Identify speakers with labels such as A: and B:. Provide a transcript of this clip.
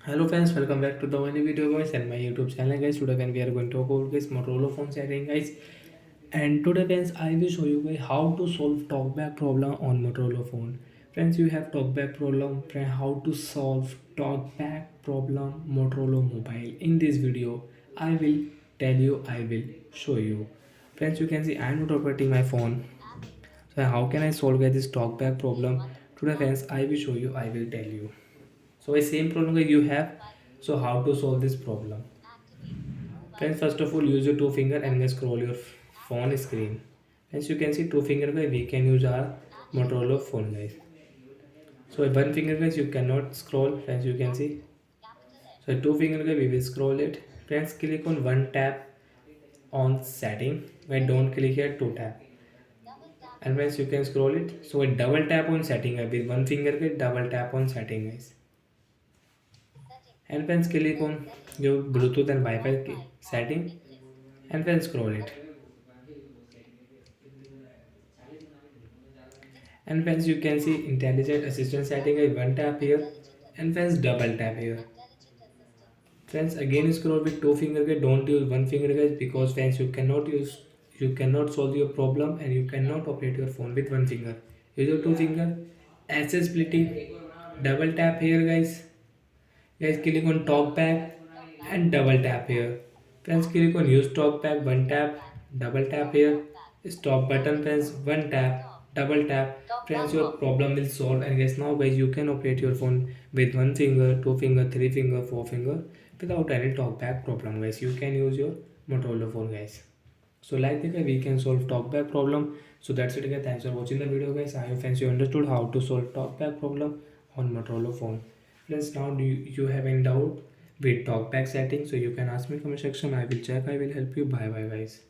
A: Hello friends, welcome back to the new video guys and my YouTube channel guys. Today again we are going to talk about this Motorola phone setting guys. And today friends I will show you guys how to solve talkback problem on Motorola phone. Friends, you have talkback problem, friend, how to solve talkback problem Motorola mobile. In this video I will tell you, I will show you. Friends, you can see I am not operating my phone. So how can I solve guys this talkback problem? Today friends I will show you, I will tell you. So a same problem that you have. So how to solve this problem? Friends, first of all use your two finger and scroll your phone screen. As you can see two finger guys, we can use our Motorola phone guys. So with one finger guys you cannot scroll. Friends, you can see. So two finger guys we will scroll it. Friends, click on one tap on setting. When don't click here two tap. And friends, you can scroll it. So a double tap on setting guys. With one finger guys double tap on setting guys. And friends, click on your Bluetooth and Wi-Fi setting and then scroll it. And friends, you can see intelligent assistant setting. I one tap here and friends double tap here. Friends, again scroll with two finger guys. Don't use one finger guys because friends you cannot solve your problem and you cannot operate your phone with one finger. Use your two finger. Accessibility. Double tap here guys. Guys, click on talkback and double tap here. Friends, click on use talkback, one tap, double tap here. Stop button friends, one tap, double tap. Friends, your problem will solve. And guys, now guys, you can operate your phone with one finger, two finger, three finger, four finger without any talkback problem guys. You can use your Motorola phone guys. So like that we can solve talkback problem. So that's it guys. Thanks for watching the video guys. I hope friends you understood how to solve talkback problem on Motorola phone. Friends, now do you have any doubt with talkback settings? So you can ask me in comment section. I will check. I will help you. Bye bye guys.